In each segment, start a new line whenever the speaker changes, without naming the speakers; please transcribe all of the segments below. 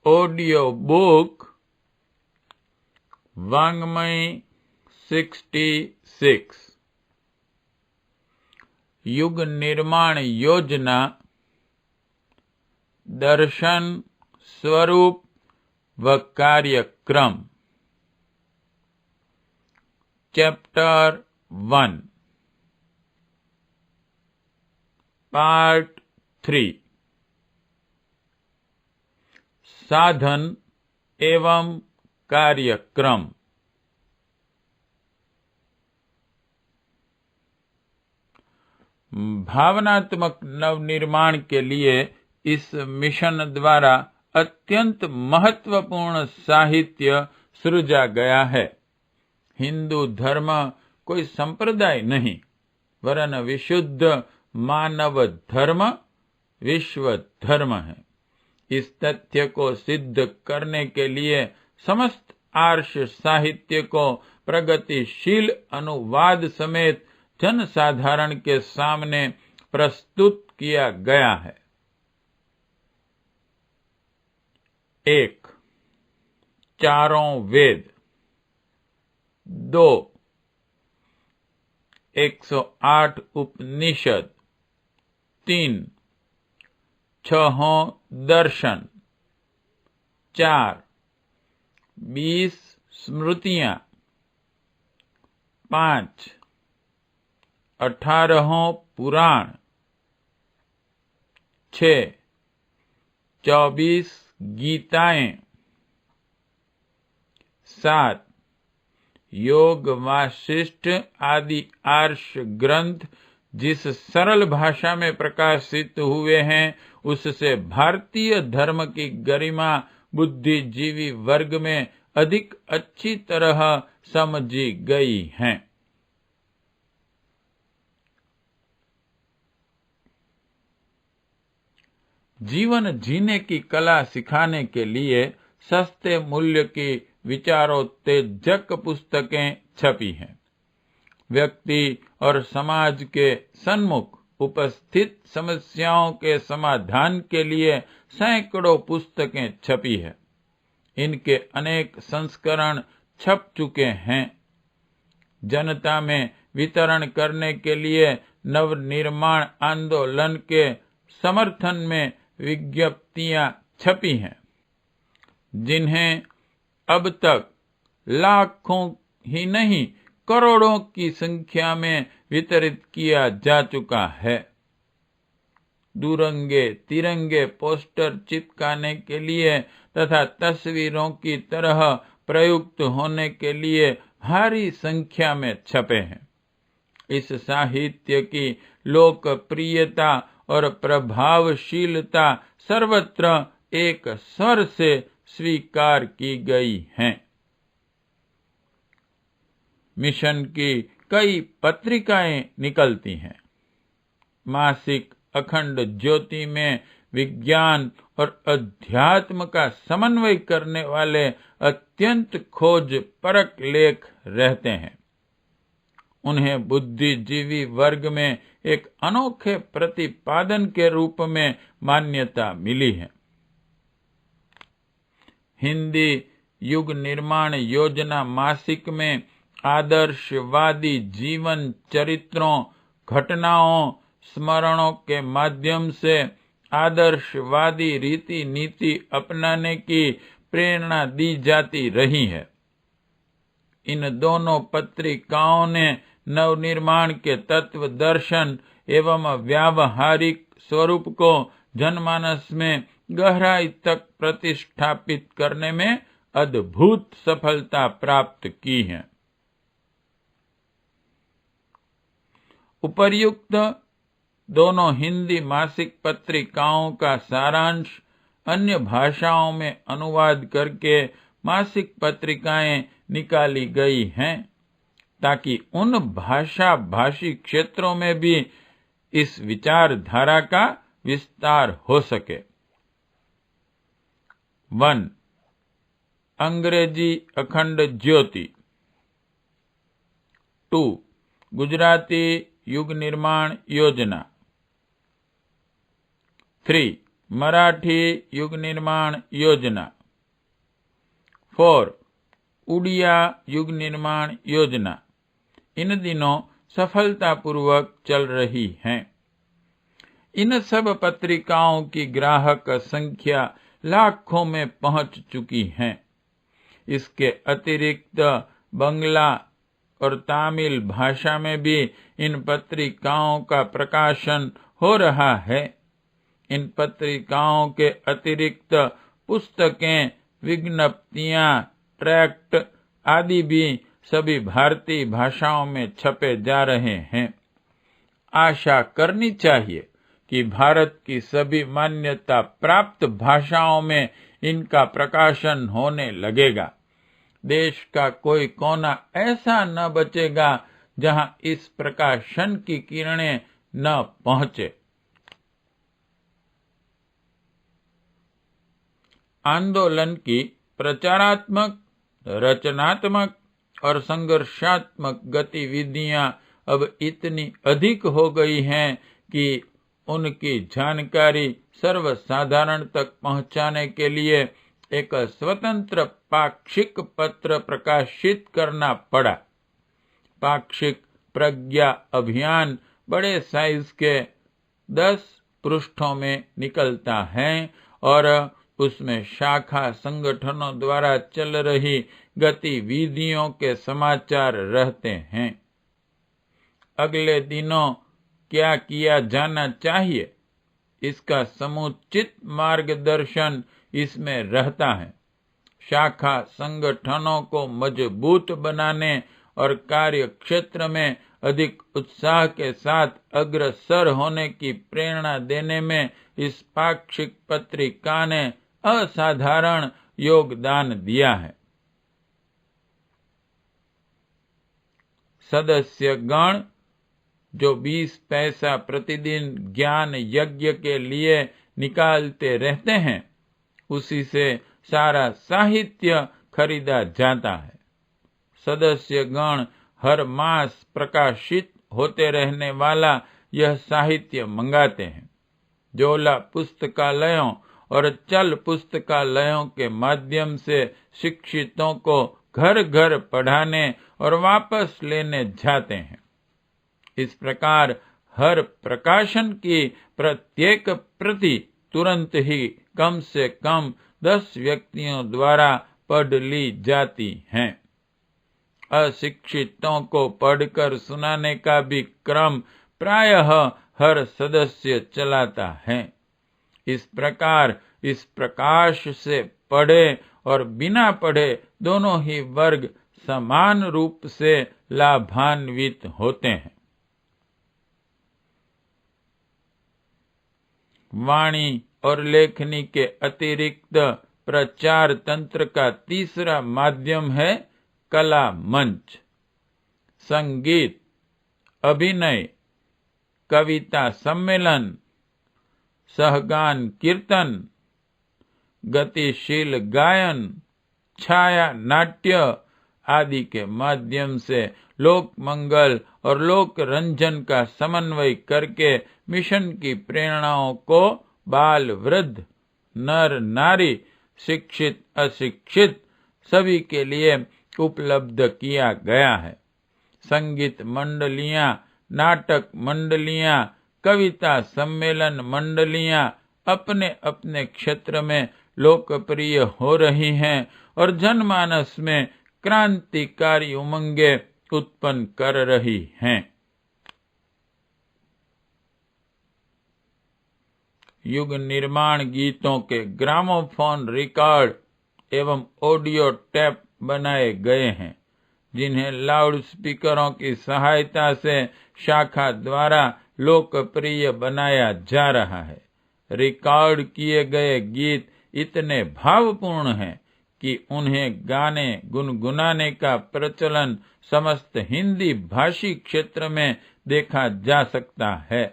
Audio book वाङ्मय 66 युग निर्माण योजना दर्शन स्वरूप व कार्यक्रम चैप्टर 1 पार्ट 3 साधन एवं कार्यक्रम। भावनात्मक नवनिर्माण के लिए इस मिशन द्वारा अत्यंत महत्वपूर्ण साहित्य सृजा गया है। हिंदू धर्म कोई संप्रदाय नहीं, वरन विशुद्ध मानव धर्म विश्व धर्म है। इस तथ्य को सिद्ध करने के लिए समस्त आर्ष साहित्य को प्रगतिशील अनुवाद समेत जनसाधारण के सामने प्रस्तुत किया गया है। 1. चारों वेद। 2. 108 उपनिषद। 3. 6 दर्शन। 4. 20 स्मृतियां। 5. 18 पुराण। 6. 24 गीताएं। 7. योग वासिष्ठ आदि आर्ष ग्रंथ जिस सरल भाषा में प्रकाशित हुए हैं उससे भारतीय धर्म की गरिमा बुद्धिजीवी वर्ग में अधिक अच्छी तरह समझी गई हैं। जीवन जीने की कला सिखाने के लिए सस्ते मूल्य की विचारोत्तेजक पुस्तकें छपी हैं। व्यक्ति और समाज के सन्मुख उपस्थित समस्याओं के समाधान के लिए सैकड़ों पुस्तकें छपी है। इनके अनेक संस्करण छप चुके हैं। जनता में वितरण करने के लिए नवनिर्माण आंदोलन के समर्थन में विज्ञप्तियां छपी हैं, जिन्हें अब तक लाखों ही नहीं करोड़ों की संख्या में वितरित किया जा चुका है। दुरंगे तिरंगे पोस्टर चिपकाने के लिए तथा तस्वीरों की तरह प्रयुक्त होने के लिए भारी संख्या में छपे हैं। इस साहित्य की लोकप्रियता और प्रभावशीलता सर्वत्र एक स्वर से स्वीकार की गई है। मिशन की कई पत्रिकाएं निकलती हैं। मासिक अखंड ज्योति में विज्ञान और अध्यात्म का समन्वय करने वाले अत्यंत खोज परक लेख रहते हैं। उन्हें बुद्धिजीवी वर्ग में एक अनोखे प्रतिपादन के रूप में मान्यता मिली है। हिंदी युग निर्माण योजना मासिक में आदर्शवादी जीवन चरित्रों, घटनाओं, स्मरणों के माध्यम से आदर्शवादी रीति नीति अपनाने की प्रेरणा दी जाती रही है। इन दोनों पत्रिकाओं ने नवनिर्माण के तत्व दर्शन एवं व्यावहारिक स्वरूप को जनमानस में गहराई तक प्रतिष्ठापित करने में अद्भुत सफलता प्राप्त की है। उपर्युक्त दोनों हिंदी मासिक पत्रिकाओं का सारांश अन्य भाषाओं में अनुवाद करके मासिक पत्रिकाएं निकाली गई हैं, ताकि उन भाषी क्षेत्रों में भी इस विचारधारा का विस्तार हो सके। 1. अंग्रेजी अखंड ज्योति। 2. गुजराती युग निर्माण योजना। 3. मराठी युग निर्माण योजना। 4. उड़िया युग निर्माण योजना इन दिनों सफलतापूर्वक चल रही हैं। इन सब पत्रिकाओं की ग्राहक संख्या लाखों में पहुंच चुकी है। इसके अतिरिक्त बंगला और तमिल भाषा में भी इन पत्रिकाओं का प्रकाशन हो रहा है। इन पत्रिकाओं के अतिरिक्त पुस्तकें, विज्ञप्तियां, ट्रैक्ट आदि भी सभी भारतीय भाषाओं में छपे जा रहे हैं। आशा करनी चाहिए कि भारत की सभी मान्यता प्राप्त भाषाओं में इनका प्रकाशन होने लगेगा। देश का कोई कोना ऐसा न बचेगा जहां इस प्रकाशन की किरणें न पहुंचे। आंदोलन की प्रचारात्मक, रचनात्मक और संघर्षात्मक गतिविधियां अब इतनी अधिक हो गई हैं कि उनकी जानकारी सर्वसाधारण तक पहुंचाने के लिए एक स्वतंत्र पाक्षिक पत्र प्रकाशित करना पड़ा। पाक्षिक प्रज्ञा अभियान बड़े साइज के 10 पृष्ठों में निकलता है और उसमें शाखा संगठनों द्वारा चल रही गतिविधियों के समाचार रहते हैं। अगले दिनों क्या किया जाना चाहिए, इसका समुचित मार्गदर्शन इसमें रहता है। शाखा संगठनों को मजबूत बनाने और कार्य क्षेत्र में अधिक उत्साह के साथ अग्रसर होने की प्रेरणा देने में इस पाक्षिक पत्रिका ने असाधारण योगदान दिया है। सदस्य गण जो 20 पैसा प्रतिदिन ज्ञान यज्ञ के लिए निकालते रहते हैं, उसी से सारा साहित्य खरीदा जाता है। सदस्य गण हर मास प्रकाशित होते रहने वाला यह साहित्य मंगाते हैं। जोला पुस्तकालयों और चल पुस्तकालयों के माध्यम से शिक्षितों को घर घर पढ़ाने और वापस लेने जाते हैं। इस प्रकार हर प्रकाशन की प्रत्येक प्रति तुरंत ही कम से कम 10 व्यक्तियों द्वारा पढ़ ली जाती हैं। अशिक्षितों को पढ़कर सुनाने का भी क्रम प्रायः हर सदस्य चलाता है। इस प्रकार इस प्रकाश से पढ़े और बिना पढ़े दोनों ही वर्ग समान रूप से लाभान्वित होते हैं। वाणी और लेखनी के अतिरिक्त प्रचार तंत्र का तीसरा माध्यम है कला मंच। संगीत, अभिनय, कविता सम्मेलन, सहगान कीर्तन, गतिशील गायन, छाया नाट्य आदि के माध्यम से लोक मंगल और लोक रंजन का समन्वय करके मिशन की प्रेरणाओं को बाल वृद्ध, नर नारी, शिक्षित अशिक्षित सभी के लिए उपलब्ध किया गया है। संगीत मंडलियां, नाटक मंडलियां, कविता सम्मेलन मंडलियां अपने अपने क्षेत्र में लोकप्रिय हो रही हैं और जनमानस में क्रांतिकारी उमंगे उत्पन्न कर रही हैं। युग निर्माण गीतों के ग्रामोफोन रिकॉर्ड एवं ऑडियो टेप बनाए गए हैं, जिन्हें लाउड स्पीकरों की सहायता से शाखा द्वारा लोकप्रिय बनाया जा रहा है। रिकॉर्ड किए गए गीत इतने भावपूर्ण हैं कि उन्हें गाने गुनगुनाने का प्रचलन समस्त हिंदी भाषी क्षेत्र में देखा जा सकता है।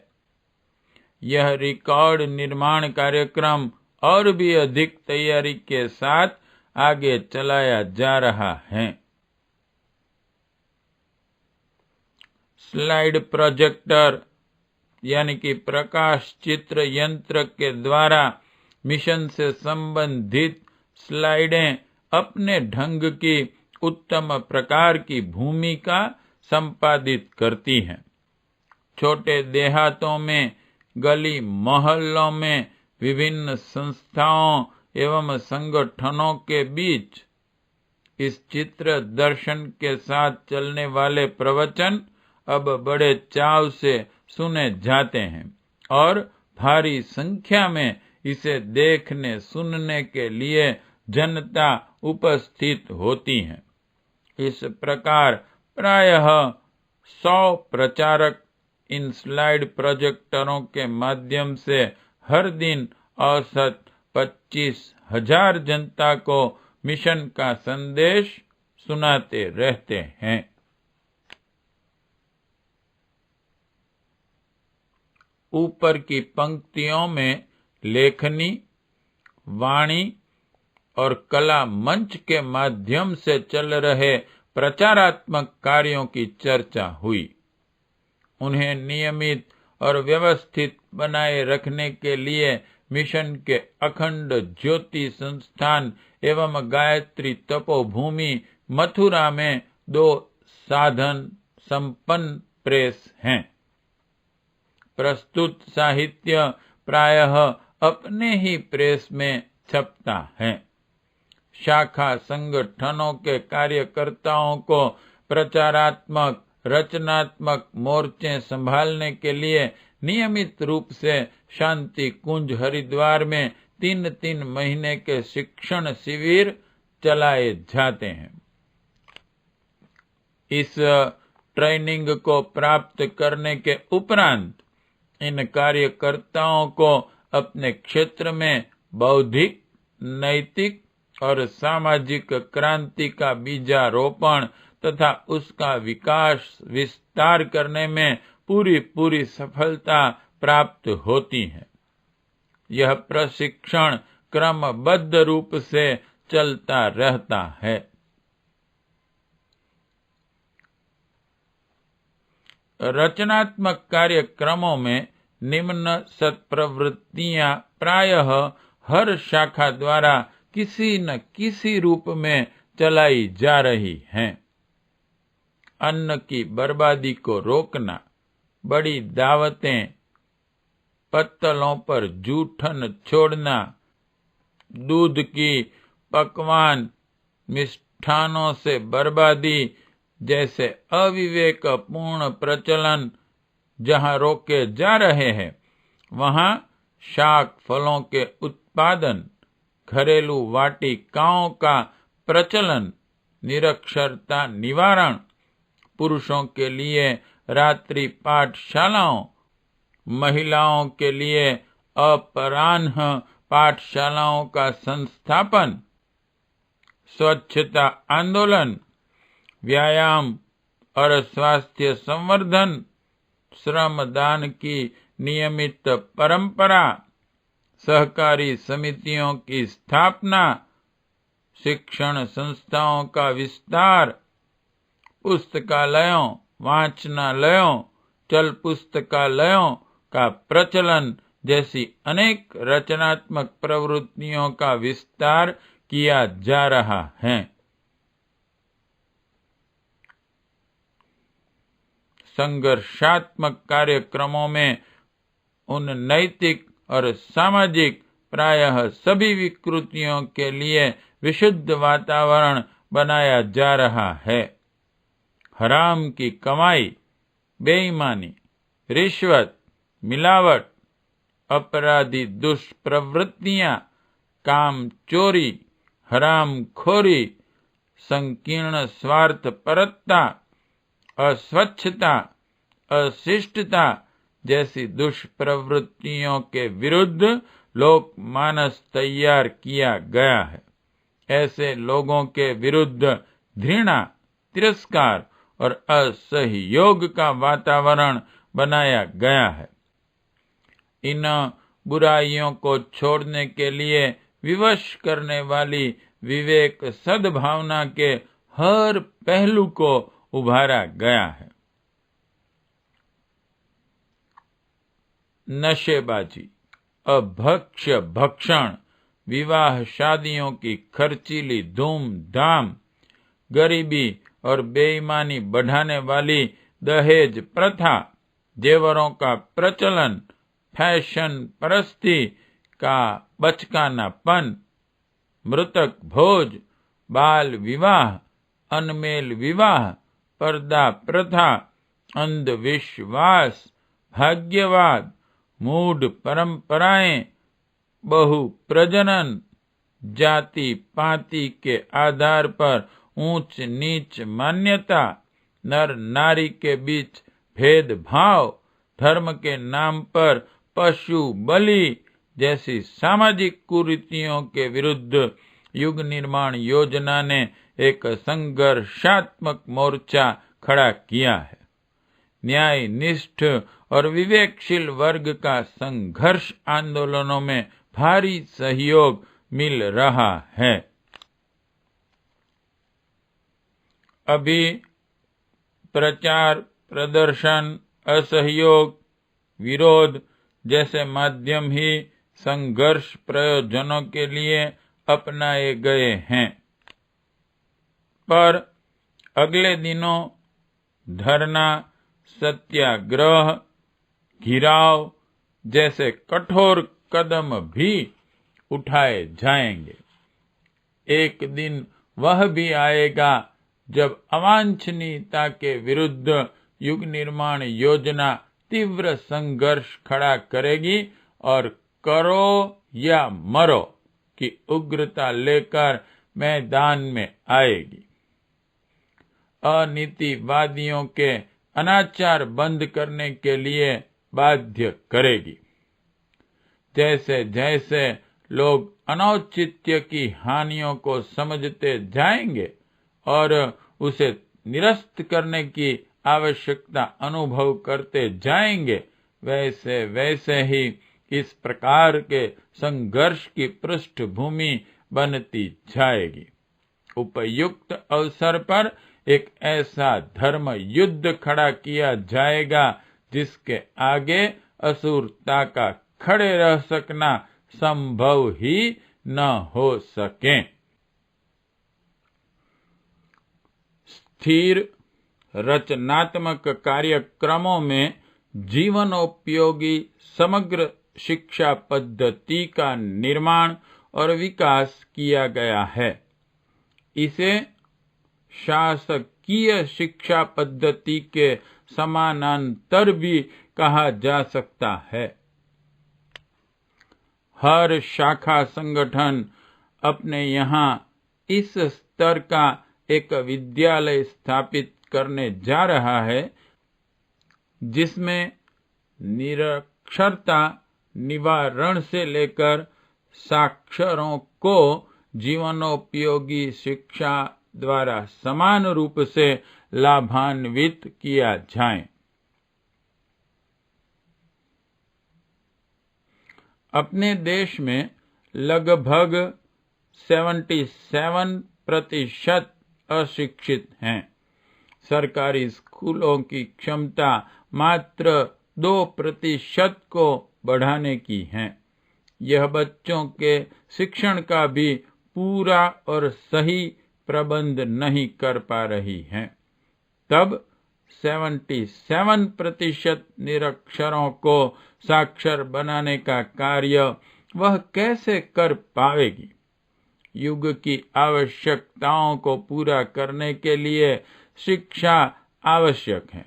यह रिकॉर्ड निर्माण कार्यक्रम और भी अधिक तैयारी के साथ आगे चलाया जा रहा है। स्लाइड प्रोजेक्टर यानी कि प्रकाश चित्र यंत्र के द्वारा मिशन से संबंधित स्लाइडें अपने ढंग की उत्तम प्रकार की भूमिका संपादित करती हैं। छोटे देहातों में, गली मोहल्लों में, विभिन्न संस्थाओं एवं संगठनों के बीच इस चित्र दर्शन के साथ चलने वाले प्रवचन अब बड़े चाव से सुने जाते हैं और भारी संख्या में इसे देखने सुनने के लिए जनता उपस्थित होती है। इस प्रकार प्रायः 100 प्रचारक इन स्लाइड प्रोजेक्टरों के माध्यम से हर दिन औसत 25,000 जनता को मिशन का संदेश सुनाते रहते हैं। ऊपर की पंक्तियों में लेखनी, वाणी और कला मंच के माध्यम से चल रहे प्रचारात्मक कार्यों की चर्चा हुई। उन्हें नियमित और व्यवस्थित बनाए रखने के लिए मिशन के अखंड ज्योति संस्थान एवं गायत्री तपोभूमि मथुरा में 2 साधन संपन्न प्रेस हैं। प्रस्तुत साहित्य प्रायः अपने ही प्रेस में छपता है। शाखा संगठनों के कार्यकर्ताओं को प्रचारात्मक रचनात्मक मोर्चे संभालने के लिए नियमित रूप से शांति कुंज हरिद्वार में 3-3 महीने के शिक्षण शिविर चलाए जाते हैं। इस ट्रेनिंग को प्राप्त करने के उपरांत इन कार्यकर्ताओं को अपने क्षेत्र में बौद्धिक, नैतिक और सामाजिक क्रांति का बीजारोपण तथा उसका विकास विस्तार करने में पूरी सफलता प्राप्त होती है। यह प्रशिक्षण क्रमबद्ध रूप से चलता रहता है। रचनात्मक कार्यक्रमों में निम्न सत्प्रवृत्तियां प्रायः हर शाखा द्वारा किसी न किसी रूप में चलाई जा रही हैं। अन्न की बर्बादी को रोकना, बड़ी दावतें, पत्तलों पर जूठन छोड़ना, दूध की पकवान, मिष्ठानों से बर्बादी जैसे अविवेकपूर्ण प्रचलन जहां रोके जा रहे हैं, वहां शाक फलों के उत्पादन, घरेलू वाटिकाओं का प्रचलन, निरक्षरता निवारण, पुरुषों के लिए रात्रि पाठशालाओं, महिलाओं के लिए अपराह्न पाठशालाओं का संस्थापन, स्वच्छता आंदोलन, व्यायाम और स्वास्थ्य संवर्धन, श्रमदान की नियमित परंपरा, सहकारी समितियों की स्थापना, शिक्षण संस्थाओं का विस्तार, पुस्तकालयों, वाचनालयों, चल पुस्तकालयों का प्रचलन जैसी अनेक रचनात्मक प्रवृत्तियों का विस्तार किया जा रहा है। संघर्षात्मक कार्यक्रमों में उन नैतिक और सामाजिक प्रायः सभी विकृतियों के लिए विशुद्ध वातावरण बनाया जा रहा है। हराम की कमाई, बेईमानी, रिश्वत, मिलावट, अपराधी दुष्प्रवृत्तियां, काम चोरी, हरामखोरी, संकीर्ण स्वार्थपरता, अस्वच्छता, अशिष्टता जैसी दुष्प्रवृत्तियों के विरुद्ध लोकमानस तैयार किया गया है। ऐसे लोगों के विरुद्ध घृणा, तिरस्कार और असहयोग का वातावरण बनाया गया है। इन बुराइयों को छोड़ने के लिए विवश करने वाली विवेक सद्भावना के हर पहलू को उभारा गया है। नशेबाजी, अभक्ष्य भक्षण, विवाह शादियों की खर्चीली धूमधाम, गरीबी और बेईमानी बढ़ाने वाली दहेज प्रथा, जेवरों का प्रचलन, फैशन परस्ती का बचकानापन, मृतक भोज, बाल विवाह, अनमेल विवाह, पर्दा प्रथा, अंधविश्वास, भाग्यवाद, मूढ़ परंपराएं, बहु प्रजनन, जाति पाति के आधार पर ऊंच नीच मान्यता, नर नारी के बीच भेदभाव, धर्म के नाम पर पशु बलि जैसी सामाजिक कुरीतियों के विरुद्ध युग निर्माण योजना ने एक संघर्षात्मक मोर्चा खड़ा किया है। न्याय निष्ठ और विवेकशील वर्ग का संघर्ष आंदोलनों में भारी सहयोग मिल रहा है। अभी प्रचार, प्रदर्शन, असहयोग, विरोध जैसे माध्यम ही संघर्ष प्रयोजनों के लिए अपनाए गए हैं, पर अगले दिनों धरना, सत्याग्रह, घिराव जैसे कठोर कदम भी उठाए जाएंगे। एक दिन वह भी आएगा जब अवांछनीयता के विरुद्ध युग निर्माण योजना तीव्र संघर्ष खड़ा करेगी और करो या मरो की उग्रता लेकर मैदान में आएगी। अनीतिवादियों के अनाचार बंद करने के लिए बाध्य करेगी। जैसे जैसे लोग अनौचित्य की हानियों को समझते जाएंगे और उसे निरस्त करने की आवश्यकता अनुभव करते जाएंगे, वैसे वैसे ही इस प्रकार के संघर्ष की पृष्ठभूमि बनती जाएगी। उपयुक्त अवसर पर एक ऐसा धर्म युद्ध खड़ा किया जाएगा जिसके आगे असुरता का खड़े रह सकना संभव ही न हो सके। स्थिर रचनात्मक कार्यक्रमों में जीवनोपयोगी समग्र शिक्षा पद्धति का निर्माण और विकास किया गया है। इसे शासकीय शिक्षा पद्धति के समानांतर भी कहा जा सकता है। हर शाखा संगठन अपने यहाँ इस स्तर का एक विद्यालय स्थापित करने जा रहा है, जिसमें निरक्षरता निवारण से लेकर साक्षरों को जीवनोपयोगी शिक्षा द्वारा समान रूप से लाभान्वित किया जाए। अपने देश में लगभग 77% अशिक्षित हैं। सरकारी स्कूलों की क्षमता मात्र 2% को बढ़ाने की है। यह बच्चों के शिक्षण का भी पूरा और सही प्रबंध नहीं कर पा रही है। तब 77% निरक्षरों को साक्षर बनाने का कार्य वह कैसे कर पावेगी? युग की आवश्यकताओं को पूरा करने के लिए शिक्षा आवश्यक है।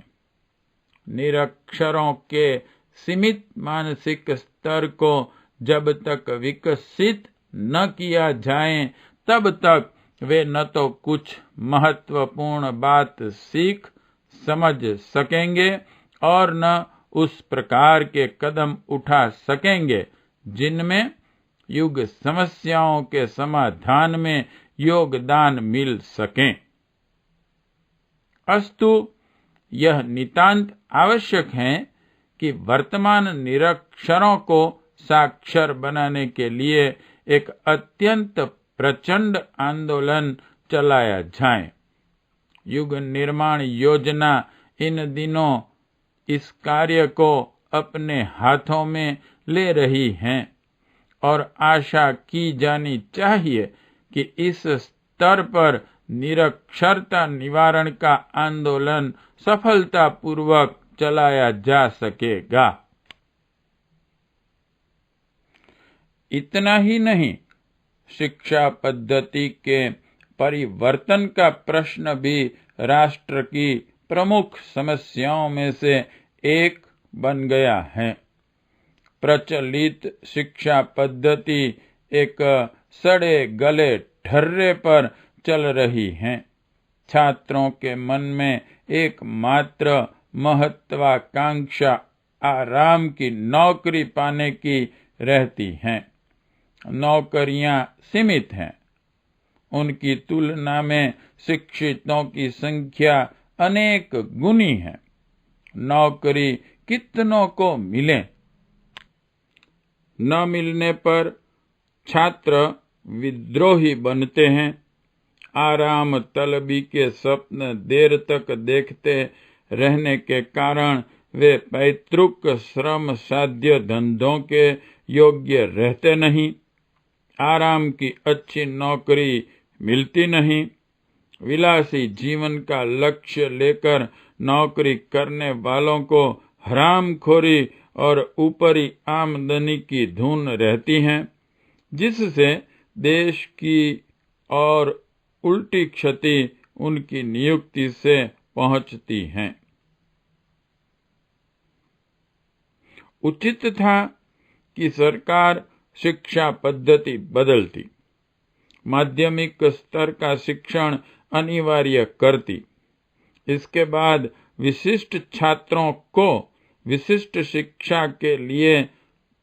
निरक्षरों के सीमित मानसिक स्तर को जब तक विकसित न किया जाए, तब तक वे न तो कुछ महत्वपूर्ण बात सीख समझ सकेंगे और न उस प्रकार के कदम उठा सकेंगे जिनमें युग समस्याओं के समाधान में योगदान मिल सके। अस्तु यह नितांत आवश्यक है कि वर्तमान निरक्षरों को साक्षर बनाने के लिए एक अत्यंत प्रचंड आंदोलन चलाया जाए। युग निर्माण योजना इन दिनों इस कार्य को अपने हाथों में ले रही है। और आशा की जानी चाहिए कि इस स्तर पर निरक्षरता निवारण का आंदोलन सफलतापूर्वक चलाया जा सकेगा। इतना ही नहीं, शिक्षा पद्धति के परिवर्तन का प्रश्न भी राष्ट्र की प्रमुख समस्याओं में से एक बन गया है। प्रचलित शिक्षा पद्धति एक सड़े गले ढर्रे पर चल रही है। छात्रों के मन में एकमात्र महत्वाकांक्षा आराम की नौकरी पाने की रहती है। नौकरियां सीमित हैं। उनकी तुलना में शिक्षितों की संख्या अनेक गुनी है। नौकरी कितनों को मिले, न मिलने पर छात्र विद्रोही बनते हैं। आराम तलबी के स्वप्न देर तक देखते रहने के कारण वे पैतृक श्रम साध्य धंधों के योग्य रहते नहीं। आराम की अच्छी नौकरी मिलती नहीं। विलासी जीवन का लक्ष्य लेकर नौकरी करने वालों को हरामखोरी और ऊपरी आमदनी की धुन रहती है, जिससे देश की और उल्टी क्षति उनकी नियुक्ति से पहुंचती है। उचित था कि सरकार शिक्षा पद्धति बदलती, माध्यमिक स्तर का शिक्षण अनिवार्य करती। इसके बाद विशिष्ट छात्रों को विशिष्ट शिक्षा के लिए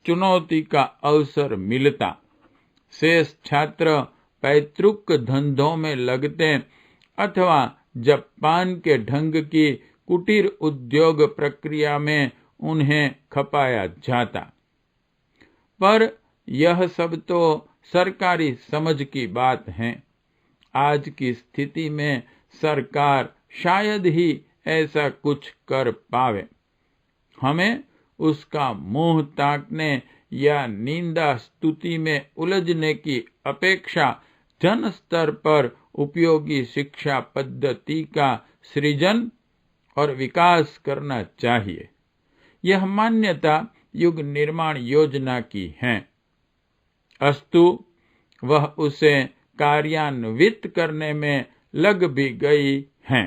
चुनौती का अवसर मिलता। शेष छात्र पैतृक धंधों में लगते अथवा जापान के ढंग की कुटीर उद्योग प्रक्रिया में उन्हें खपाया जाता। पर यह सब तो सरकारी समझ की बात है। आज की स्थिति में सरकार शायद ही ऐसा कुछ कर पावे। हमें उसका मुंह ताकने या निंदा स्तुति में उलझने की अपेक्षा जन स्तर पर उपयोगी शिक्षा पद्धति का सृजन और विकास करना चाहिए। यह मान्यता युग निर्माण योजना की है। अस्तु वह उसे कार्यान्वित करने में लग भी गई हैं।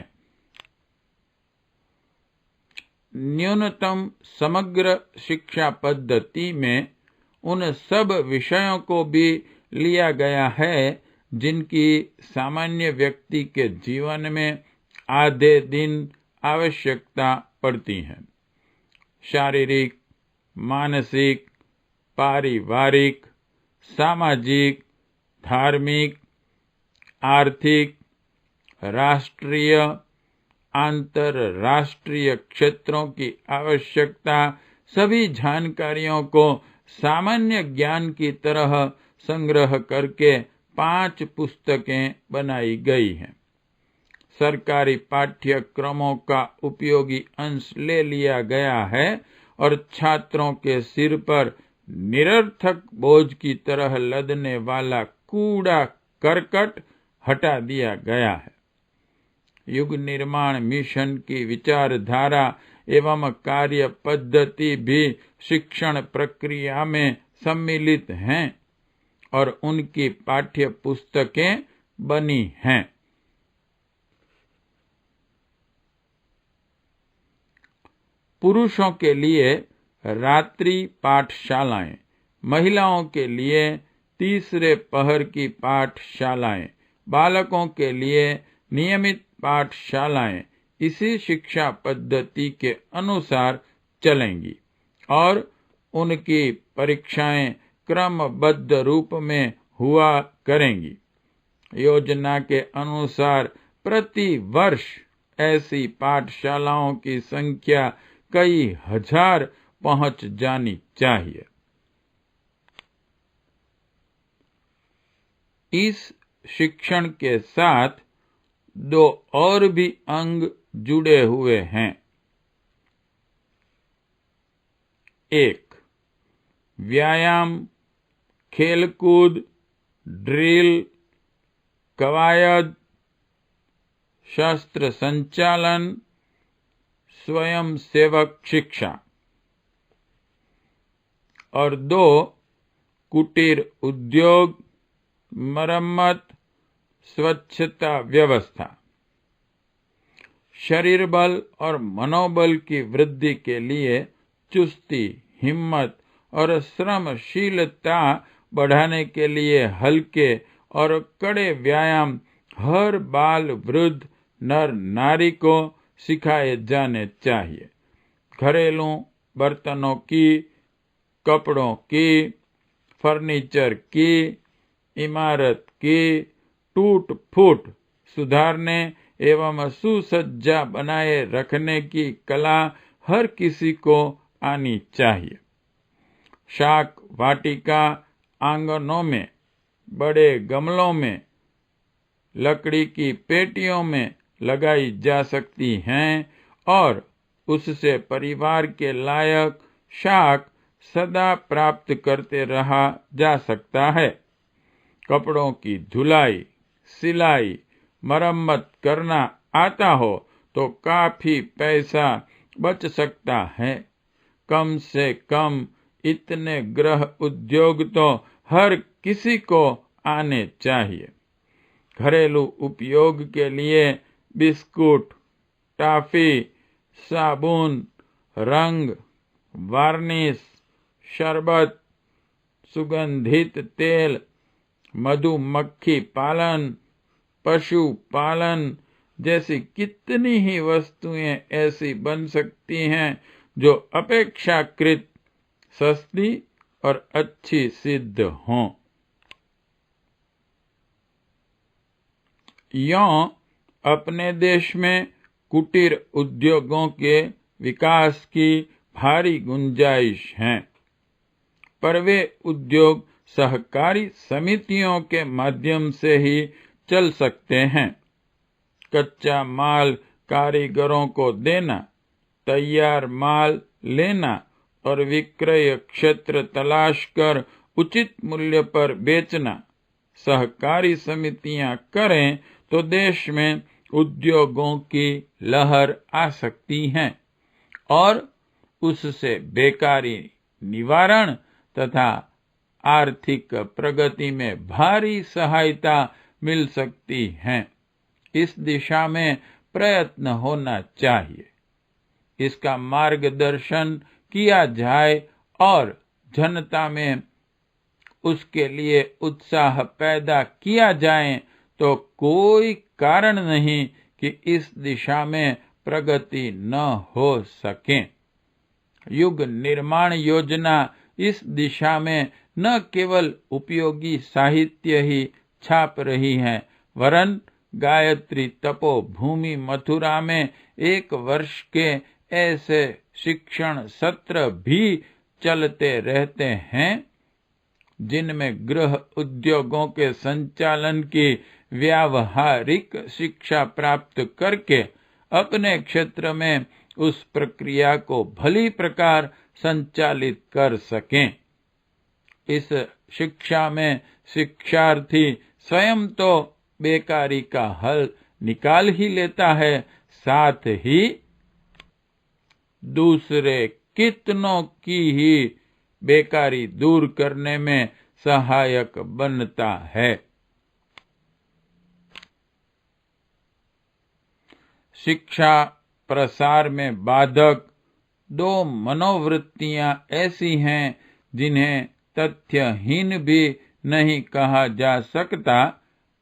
न्यूनतम समग्र शिक्षा पद्धति में उन सब विषयों को भी लिया गया है जिनकी सामान्य व्यक्ति के जीवन में आधे दिन आवश्यकता पड़ती है। शारीरिक, मानसिक, पारिवारिक, सामाजिक, धार्मिक, आर्थिक, राष्ट्रीय, अंतरराष्ट्रीय क्षेत्रों की आवश्यकता सभी जानकारियों को सामान्य ज्ञान की तरह संग्रह करके 5 पुस्तकें बनाई गई हैं। सरकारी पाठ्यक्रमों का उपयोगी अंश ले लिया गया है और छात्रों के सिर पर निरर्थक बोझ की तरह लदने वाला कूड़ा करकट हटा दिया गया है। युग निर्माण मिशन की विचारधारा एवं कार्य पद्धति भी शिक्षण प्रक्रिया में सम्मिलित हैं और उनकी पाठ्य पुस्तकें बनी हैं। पुरुषों के लिए रात्रि पाठशालाएं, महिलाओं के लिए तीसरे पहर की पाठशालाएं, बालकों के लिए नियमित पाठशालाएं इसी शिक्षा पद्धति के अनुसार चलेंगी और उनकी परीक्षाएं क्रमबद्ध रूप में हुआ करेंगी। योजना के अनुसार प्रति वर्ष ऐसी पाठशालाओं की संख्या कई हजार पहुंच जानी चाहिए। इस शिक्षण के साथ 2 और भी अंग जुड़े हुए हैं। 1. व्यायाम, खेलकूद, ड्रिल, कवायद, शस्त्र संचालन, स्वयं सेवक शिक्षा। और 2 कुटीर उद्योग, मरम्मत, स्वच्छता व्यवस्था। शरीर बल और मनोबल की वृद्धि के लिए चुस्ती, हिम्मत और श्रमशीलता बढ़ाने के लिए हल्के और कड़े व्यायाम हर बाल, वृद्ध, नर नारी को सिखाए जाने चाहिए। घरेलू बर्तनों की, कपड़ों की, फर्नीचर की, इमारत की टूट फूट सुधारने एवं सुसज्जा बनाए रखने की कला हर किसी को आनी चाहिए। शाक वाटिका आंगनों में, बड़े गमलों में, लकड़ी की पेटियों में लगाई जा सकती हैं और उससे परिवार के लायक शाक सदा प्राप्त करते रहा जा सकता है। कपड़ों की धुलाई, सिलाई, मरम्मत करना आता हो तो काफी पैसा बच सकता है। कम से कम इतने गृह उद्योग तो हर किसी को आने चाहिए। घरेलू उपयोग के लिए बिस्कुट, टॉफी, साबुन, रंग, वार्निश, शरबत, सुगंधित तेल, मधुमक्खी पालन, पशु पालन जैसी कितनी ही वस्तुएं ऐसी बन सकती हैं जो अपेक्षाकृत सस्ती और अच्छी सिद्ध हों। यों अपने देश में कुटीर उद्योगों के विकास की भारी गुंजाइश है, पर वे उद्योग सहकारी समितियों के माध्यम से ही चल सकते हैं। कच्चा माल कारीगरों को देना, तैयार माल लेना और विक्रय क्षेत्र तलाश कर उचित मूल्य पर बेचना सहकारी समितियां करें तो देश में उद्योगों की लहर आ सकती है और उससे बेकारी निवारण तथा आर्थिक प्रगति में भारी सहायता मिल सकती है। इस दिशा में प्रयत्न होना चाहिए। इसका मार्गदर्शन किया जाए और जनता में उसके लिए उत्साह पैदा किया जाए तो कोई कारण नहीं कि इस दिशा में प्रगति न हो सके। युग निर्माण योजना इस दिशा में न केवल उपयोगी साहित्य ही छाप रही है, वरन गायत्री तपोभूमि मथुरा में 1 वर्ष के ऐसे शिक्षण सत्र भी चलते रहते हैं जिनमें गृह उद्योगों के संचालन की व्यावहारिक शिक्षा प्राप्त करके अपने क्षेत्र में उस प्रक्रिया को भली प्रकार संचालित कर सकें। इस शिक्षा में शिक्षार्थी स्वयं तो बेकारी का हल निकाल ही लेता है, साथ ही दूसरे कितनों की ही बेकारी दूर करने में सहायक बनता है। शिक्षा प्रसार में बाधक 2 मनोवृत्तियां ऐसी हैं जिन्हें तथ्यहीन भी नहीं कहा जा सकता।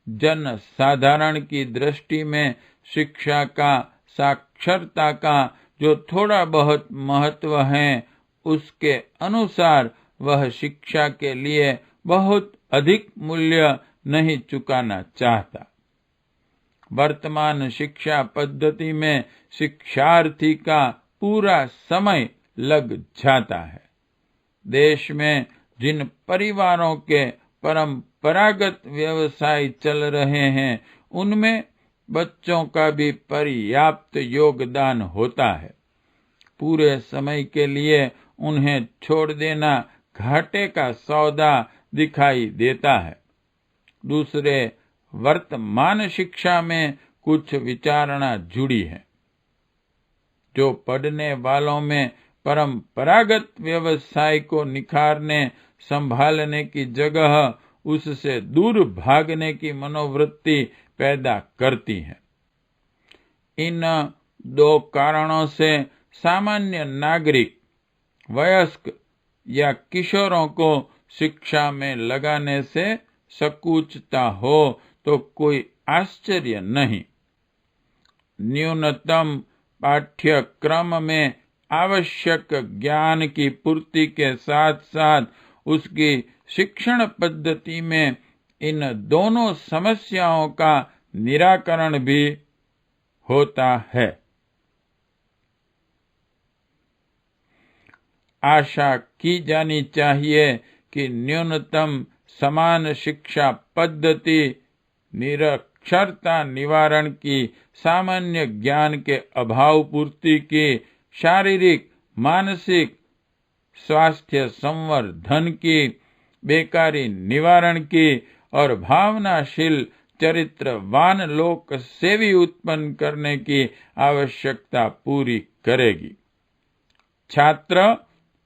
जन साधारण की दृष्टि में शिक्षा का, साक्षरता का जो थोड़ा बहुत महत्व है, उसके अनुसार वह शिक्षा के लिए बहुत अधिक मूल्य नहीं चुकाना चाहता। वर्तमान शिक्षा पद्धति में शिक्षार्थी का पूरा समय लग जाता है। देश में जिन परिवारों के परंपरागत व्यवसाय चल रहे हैं, उनमें बच्चों का भी पर्याप्त योगदान होता है। पूरे समय के लिए उन्हें छोड़ देना घाटे का सौदा दिखाई देता है। दूसरे, वर्तमान शिक्षा में कुछ विचारणा जुड़ी है जो पढ़ने वालों में परंपरागत व्यवसाय को निखारने संभालने की जगह उससे दूर भागने की मनोवृत्ति पैदा करती है। इन दो कारणों से सामान्य नागरिक वयस्क या किशोरों को शिक्षा में लगाने से संकुचता हो तो कोई आश्चर्य नहीं। न्यूनतम पाठ्यक्रम में आवश्यक ज्ञान की पूर्ति के साथ साथ उसकी शिक्षण पद्धति में इन दोनों समस्याओं का निराकरण भी होता है। आशा की जानी चाहिए कि न्यूनतम समान शिक्षा पद्धति निरक्षरता निवारण की, सामान्य ज्ञान के अभाव पूर्ति की, शारीरिक मानसिक स्वास्थ्य संवर्धन की, बेकारी निवारण की और भावनाशील चरित्रवान लोक सेवी उत्पन्न करने की आवश्यकता पूरी करेगी। छात्र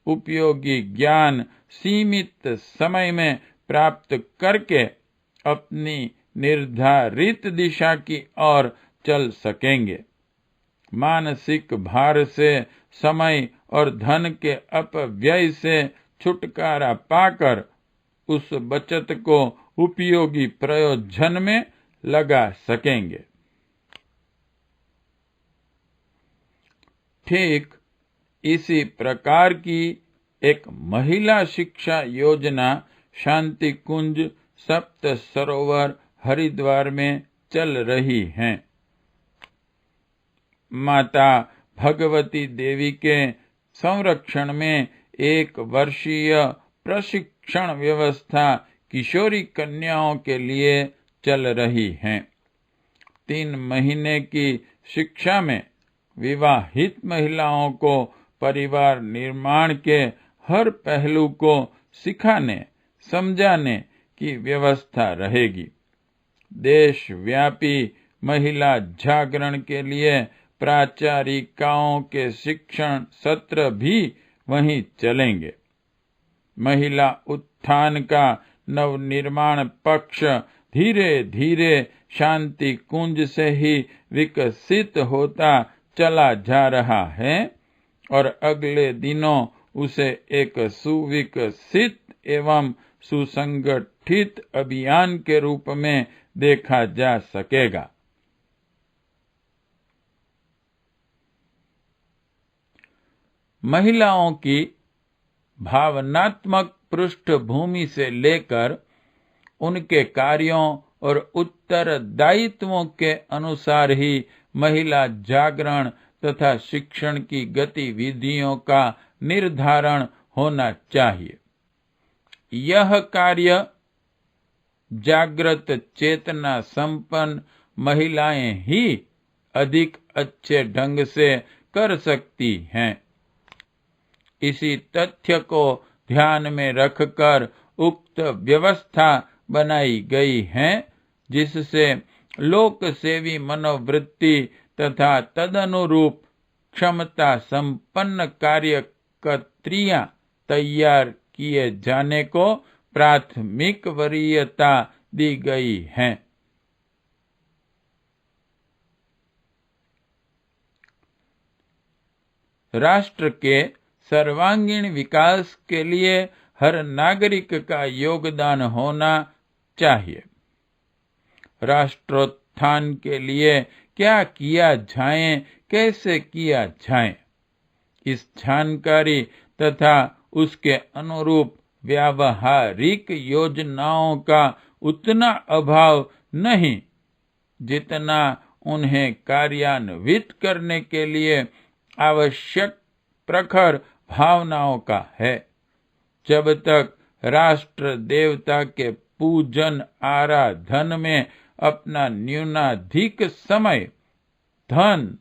उपयोगी ज्ञान सीमित समय में प्राप्त करके अपनी निर्धारित दिशा की ओर चल सकेंगे। मानसिक भार से, समय और धन के अपव्यय से छुटकारा पाकर उस बचत को उपयोगी प्रयोजन में लगा सकेंगे। ठीक इसी प्रकार की एक महिला शिक्षा योजना शांति कुंज सप्त सरोवर हरिद्वार में चल रही है। माता भगवती देवी के संरक्षण में 1 वर्षीय प्रशिक्षण व्यवस्था किशोरी कन्याओं के लिए चल रही है। 3 महीने की शिक्षा में विवाहित महिलाओं को परिवार निर्माण के हर पहलू को सिखाने समझाने की व्यवस्था रहेगी। देशव्यापी महिला जागरण के लिए प्राचारिकाओं के शिक्षण सत्र भी वहीं चलेंगे। महिला उत्थान का नवनिर्माण पक्ष धीरे धीरे शांति कुंज से ही विकसित होता चला जा रहा है और अगले दिनों उसे एक सुविकसित एवं सुसंगठित अभियान के रूप में देखा जा सकेगा। महिलाओं की भावनात्मक पृष्ठभूमि से लेकर उनके कार्यों और उत्तरदायित्वों के अनुसार ही महिला जागरण तथा शिक्षण की गतिविधियों का निर्धारण होना चाहिए। यह कार्य जागृत चेतना संपन्न महिलाएं ही अधिक अच्छे ढंग से कर सकती हैं। इसी तथ्य को ध्यान में रखकर उक्त व्यवस्था बनाई गई है, जिससे लोक सेवी मनोवृत्ति तथा तदनुरूप क्षमता संपन्न कार्यकर्त्रियां तैयार किए जाने को प्राथमिक वरीयता दी गई है। राष्ट्र के सर्वांगीण विकास के लिए हर नागरिक का योगदान होना चाहिए। राष्ट्रोत्थान के लिए क्या किया जाए, कैसे किया जाए, इस जानकारी तथा उसके अनुरूप व्यावहारिक योजनाओं का उतना अभाव नहीं जितना उन्हें कार्यान्वित करने के लिए आवश्यक प्रखर भावनाओं का है। जब तक राष्ट्र देवता के पूजन आराधन में अपना न्यूनाधिक समय, धन,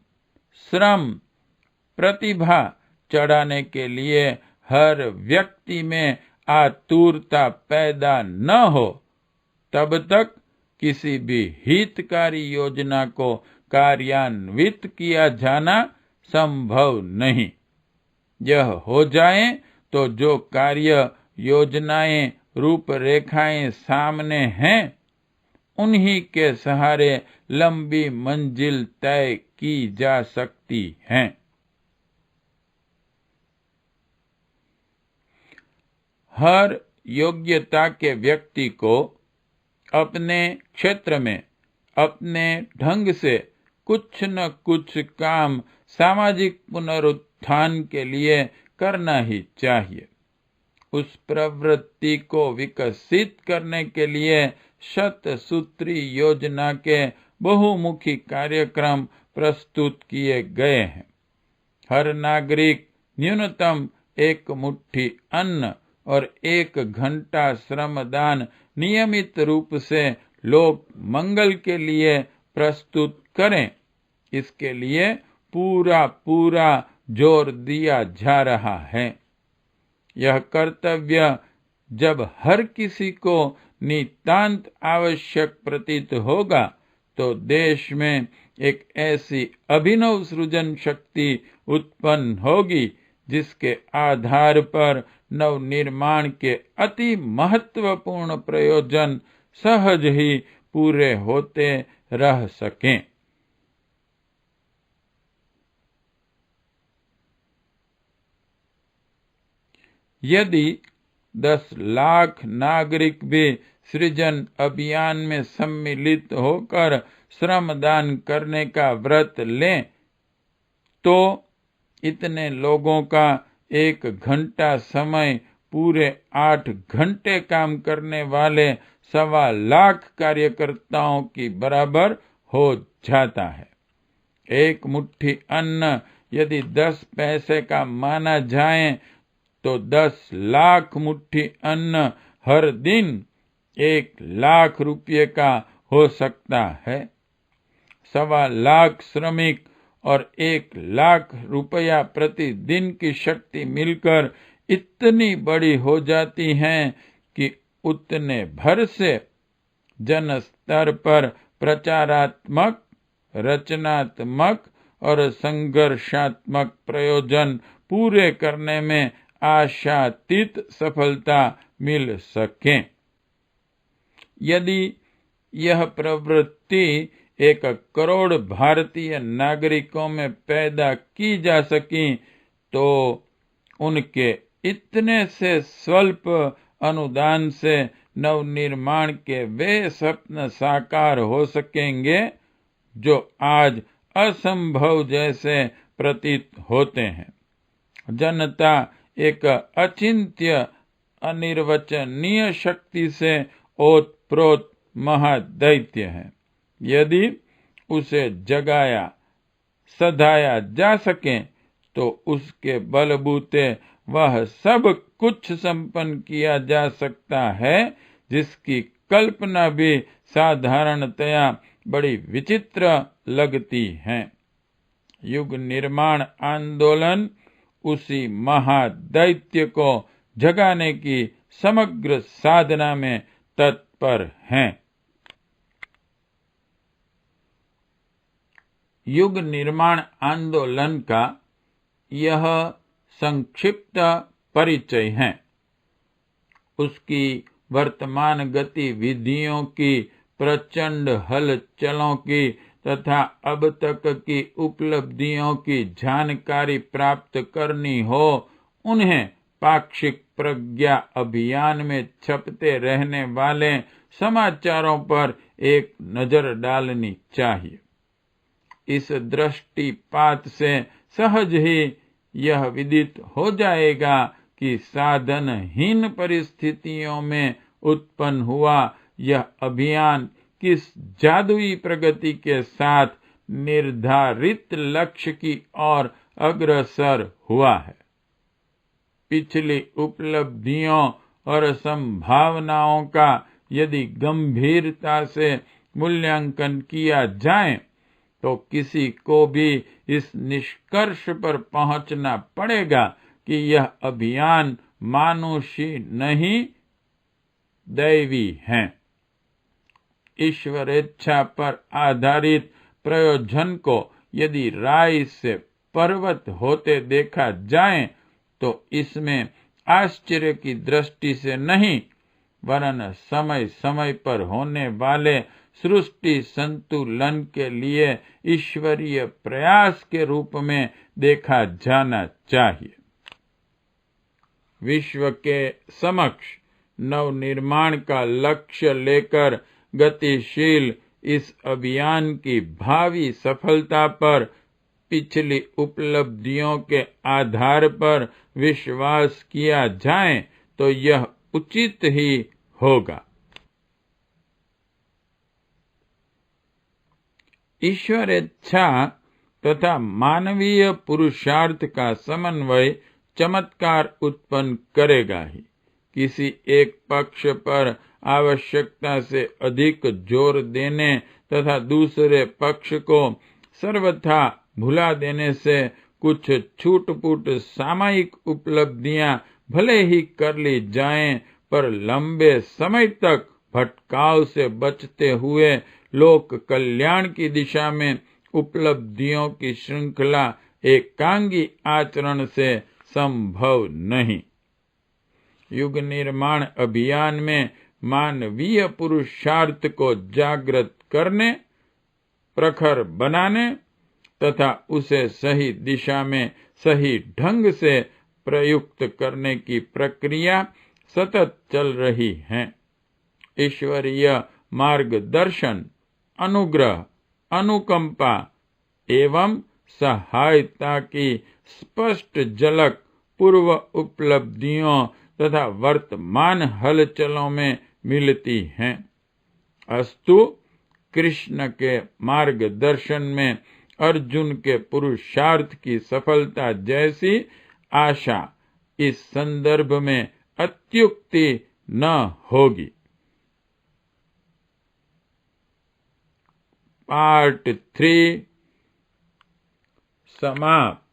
श्रम, प्रतिभा चढ़ाने के लिए हर व्यक्ति में आतुरता पैदा न हो, तब तक किसी भी हितकारी योजना को कार्यान्वित किया जाना संभव नहीं। यह हो जाए तो जो कार्य योजनाएं रूपरेखाएं सामने हैं, उन्हीं के सहारे लंबी मंजिल तय की जा सकती हैं। हर योग्यता के व्यक्ति को अपने क्षेत्र में अपने ढंग से कुछ न कुछ काम सामाजिक पुनरुत्थान के लिए करना ही चाहिए। उस प्रवृत्ति को विकसित करने के लिए शतसूत्री योजना के बहुमुखी कार्यक्रम प्रस्तुत किए गए हैं। हर नागरिक न्यूनतम 1 मुट्ठी अन्न और 1 घंटा श्रमदान नियमित रूप से लोक मंगल के लिए प्रस्तुत करें। इसके लिए पूरा जोर दिया जा रहा है। यह कर्तव्य जब हर किसी को नितांत आवश्यक प्रतीत होगा, तो देश में एक ऐसी अभिनव सृजन शक्ति उत्पन्न होगी जिसके आधार पर नवनिर्माण के अति महत्वपूर्ण प्रयोजन सहज ही पूरे होते रह सकें। यदि 10 लाख नागरिक भी सृजन अभियान में सम्मिलित होकर श्रमदान करने का व्रत लें, तो इतने लोगों का 1 घंटा समय पूरे 8 घंटे काम करने वाले 1.25 लाख कार्यकर्ताओं की बराबर हो जाता है। 1 मुट्ठी अन्न यदि 10 पैसे का माना जाए, तो 10 लाख मुट्ठी अन्न हर दिन 1 लाख रुपये का हो सकता है। 1.25 लाख श्रमिक और 1 लाख रुपया प्रतिदिन की शक्ति मिलकर इतनी बड़ी हो जाती हैं कि उतने भर से जन स्तर पर प्रचारात्मक, रचनात्मक और संघर्षात्मक प्रयोजन पूरे करने में आशातीत सफलता मिल सके। यदि यह प्रवृत्ति 1 करोड़ भारतीय नागरिकों में पैदा की जा सकी, तो उनके इतने से स्वल्प अनुदान से नवनिर्माण के वे स्वप्न साकार हो सकेंगे जो आज असंभव जैसे प्रतीत होते हैं। जनता एक अचिंत्य अनिर्वचनीय शक्ति से ओतप्रोत महादैत्य है। यदि उसे जगाया सधाया जा सके, तो उसके बलबूते वह सब कुछ संपन्न किया जा सकता है जिसकी कल्पना भी साधारणतया बड़ी विचित्र लगती है। युग निर्माण आंदोलन उसी महादैत्य को जगाने की समग्र साधना में तत्पर हैं। युग निर्माण आंदोलन का यह संक्षिप्त परिचय है। उसकी वर्तमान गतिविधियों की, प्रचंड हलचलों की तथा अब तक की उपलब्धियों की जानकारी प्राप्त करनी हो, उन्हें पाक्षिक प्रज्ञा अभियान में छपते रहने वाले समाचारों पर एक नजर डालनी चाहिए। इस दृष्टिपात से सहज ही यह विदित हो जाएगा कि साधनहीन परिस्थितियों में उत्पन्न हुआ यह अभियान किस जादुई प्रगति के साथ निर्धारित लक्ष्य की ओर अग्रसर हुआ है। पिछली उपलब्धियों और संभावनाओं का यदि गंभीरता से मूल्यांकन किया जाए, तो किसी को भी इस निष्कर्ष पर पहुंचना पड़ेगा कि यह अभियान मानुषी नहीं दैवी हैं। ईश्वरेच्छा पर आधारित प्रयोजन को यदि राय से पर्वत होते देखा जाए तो इसमें आश्चर्य की दृष्टि से नहीं, वरन समय समय पर होने वाले सृष्टि संतुलन के लिए ईश्वरीय प्रयास के रूप में देखा जाना चाहिए। विश्व के समक्ष नवनिर्माण का लक्ष्य लेकर गतिशील इस अभियान की भावी सफलता पर पिछली उपलब्धियों के आधार पर विश्वास किया जाए तो यह उचित ही होगा। ईश्वरेच्छा तथा मानवीय पुरुषार्थ का समन्वय चमत्कार उत्पन्न करेगा ही। किसी एक पक्ष पर आवश्यकता से अधिक जोर देने तथा दूसरे पक्ष को सर्वथा भुला देने से कुछ छूट-फूट सामयिक उपलब्धियां भले ही कर ली जाएं, पर लंबे समय तक भटकाव से बचते हुए लोक कल्याण की दिशा में उपलब्धियों की श्रृंखला एकांगी आचरण से संभव नहीं। युग निर्माण अभियान में मानवीय पुरुषार्थ को जागृत करने, प्रखर बनाने तथा उसे सही दिशा में सही ढंग से प्रयुक्त करने की प्रक्रिया सतत चल रही है। ईश्वरीय मार्गदर्शन, अनुग्रह, अनुकंपा एवं सहायता की स्पष्ट झलक पूर्व उपलब्धियों तथा वर्तमान हलचलों में मिलती हैं। अस्तु कृष्ण के मार्गदर्शन में अर्जुन के पुरुषार्थ की सफलता जैसी आशा इस संदर्भ में अत्युक्ति न होगी। पार्ट 3 समाप्त।